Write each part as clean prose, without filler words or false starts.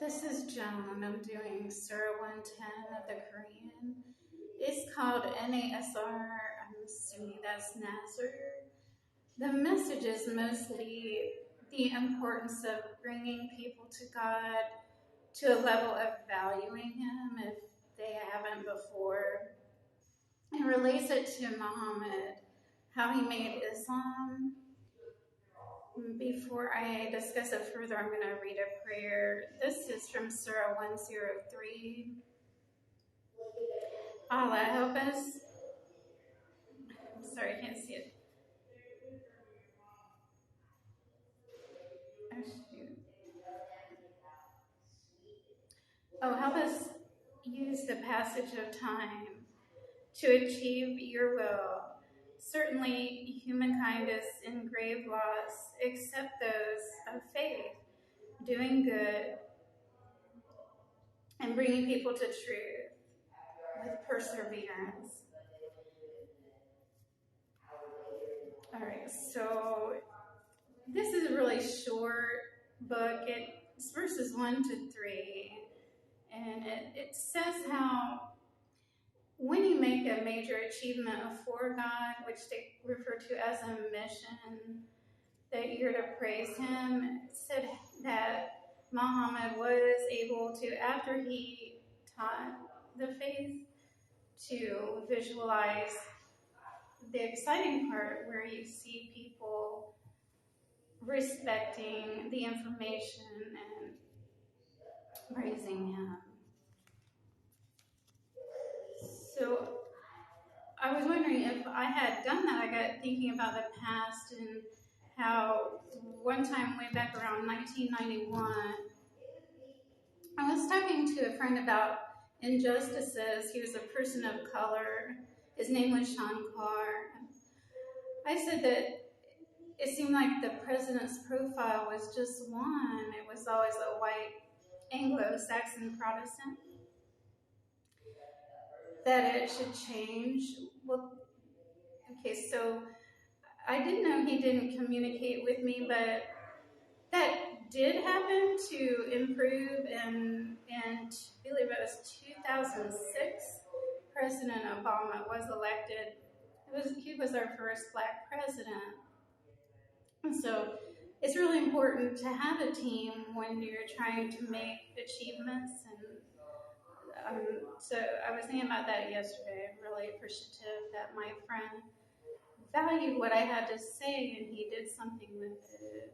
This is Joan. I'm doing Surah 110 of the Quran. It's called NASR. I'm assuming that's Nasr. The message is mostly the importance of bringing people to God to a level of valuing Him if they haven't before. It relates it to Muhammad, how he made Islam. Before I discuss it further, I'm going to read a prayer. This is from Surah 103. Allah, help us. Sorry, I can't see it. Help us use the passage of time to achieve your will. Certainly, humankind is in grave loss, except those of faith, doing good and bringing people to truth with perseverance. All right, so this is a really short book. It's verses 1 to 3, and it says how when you make a major achievement for God, which they refer to as a mission, that you're to praise Him. It said that Muhammad was able to, after he taught the faith, to visualize the exciting part where you see people respecting the information and praising Him. So I was wondering if I had done that. I got thinking about the past and how one time way back around 1991, I was talking to a friend about injustices. He was a person of color. His name was Sean Carr. I said that it seemed like the president's profile was just one. It was always a white Anglo-Saxon Protestant. That it should change. Well, okay, so I didn't know he didn't communicate with me, but that did happen to improve in I believe it was 2006. President Obama was elected. He was our first Black president. And so it's really important to have a team when you're trying to make achievements. And so I was thinking about that yesterday. I'm really appreciative that my friend valued what I had to say and he did something with it.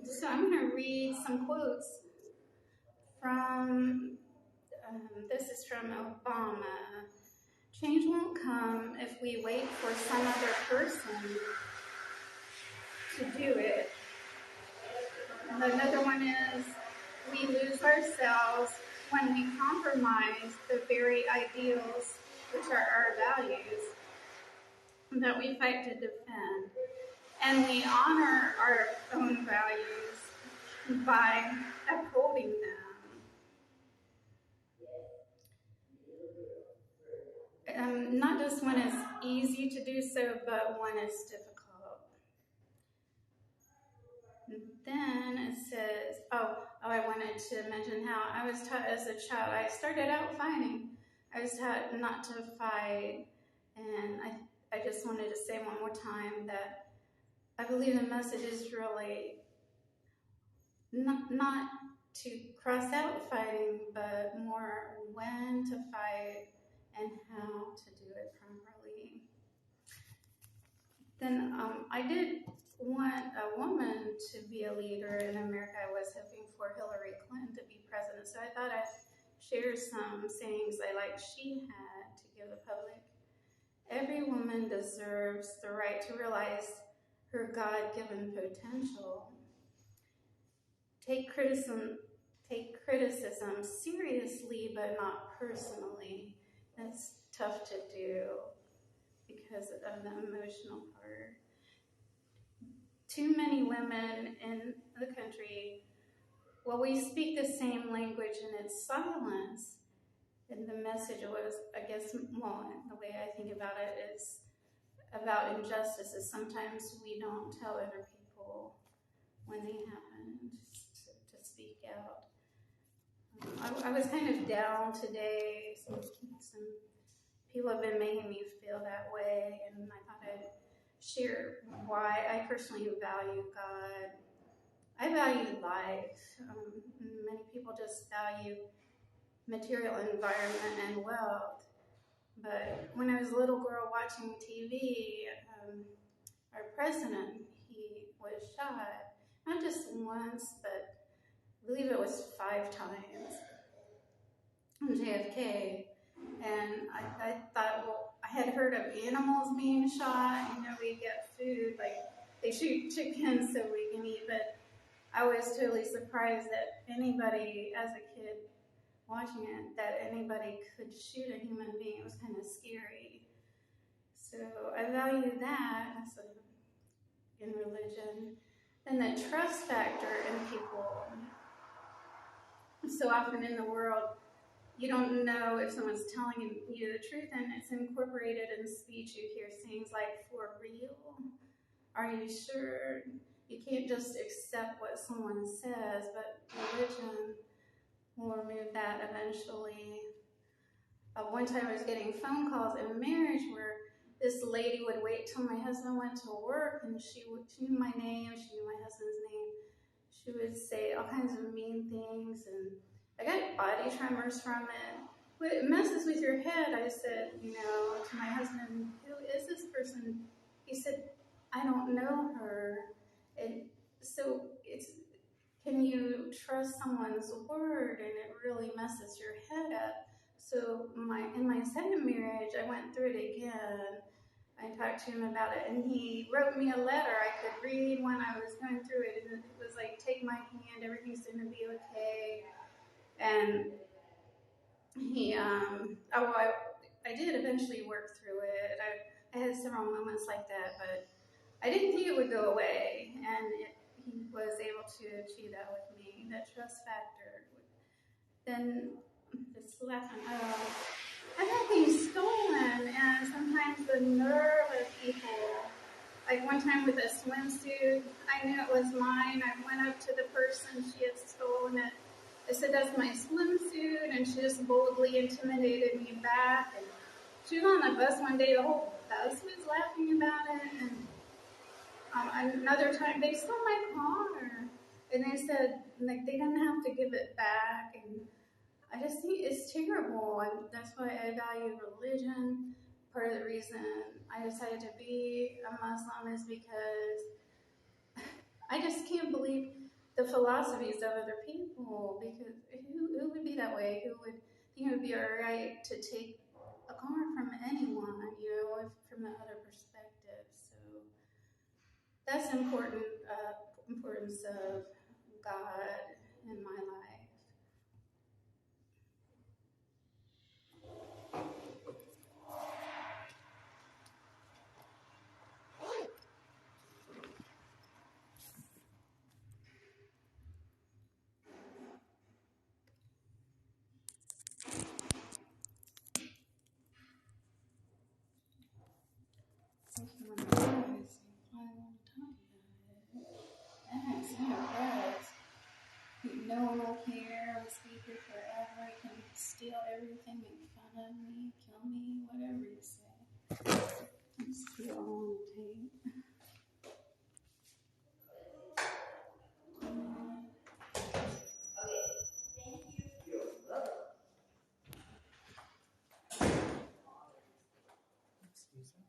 So I'm going to read some quotes from, this is from Obama. Change won't come if we wait for some other person to do it. Another one is, we lose ourselves when we compromise the very ideals which are our values that we fight to defend. And we honor our own values by upholding them. Not just when it's easy to do so, but when it's difficult. And then it says, I wanted to mention how I was taught as a child. I started out fighting. I was taught not to fight. And I just wanted to say one more time that I believe the message is really not to cross out fighting, but more when to fight and how to do it properly. Then I did want a woman to be a leader in America. I was hoping for Hillary Clinton to be president, so I thought I'd share some sayings I like she had to give the public. Every woman deserves the right to realize her God-given potential. Take criticism seriously, but not personally. That's tough to do because of the emotional part. Too many women in the country, we speak the same language and it's silence. And the message was, I guess, the way I think about it is about injustices. Sometimes we don't tell other people when they happen to speak out. I was kind of down today. Some people have been making me feel that way, and I thought I'd share why I personally value God. I value life. Many people just value material environment and wealth. But when I was a little girl watching TV, our president, he was shot. Not just once, but I believe it was 5 times on JFK. And I thought, well, I had heard of animals being shot. We get food, like they shoot chickens so we can eat. But I was totally surprised that anybody, as a kid watching it, that anybody could shoot a human being. It was kind of scary. So I value that in religion. And the trust factor in people. So often in the world, you don't know if someone's telling you the truth, and it's incorporated in speech. You hear things like, "For real? Are you sure?" You can't just accept what someone says, but religion will remove that eventually. One time I was getting phone calls in marriage where this lady would wait till my husband went to work, and she knew my name, she knew my husband's name. She would say all kinds of mean things, and I got body tremors from it. But it messes with your head. I said, to my husband, "Who is this person?" He said, "I don't know her." And so can you trust someone's word? And it really messes your head up. So in my second marriage, I went through it again. I talked to him about it, and he wrote me a letter I could read when I was going through it. And it was like, "Take my hand, everything's going to be okay." And he, I did eventually work through it. I had several moments like that, but I didn't think it would go away. And he was able to achieve that with me, that trust factor. Then just laughing. I've had things stolen, and sometimes the nerve of people. Like one time with a swimsuit, I knew it was mine. I went up to the person, she had stolen it. I said, "That's my swimsuit," and she just boldly intimidated me back. And she was on the bus one day, the whole bus was laughing about it. And another time, they stole my car, and they said like they didn't have to give it back. And I just think it's terrible, and that's why I value religion. Part of the reason I decided to be a Muslim is because I just can't believe the philosophies of other people, because who would be that way? Who would think it would be all right to take a car from anyone, from the other perspective? So that's important, importance of God in my life. No one will hear. I'll speak it forever. You can steal everything, make fun of me, kill me, whatever you say. It's still all on tape. Excuse me.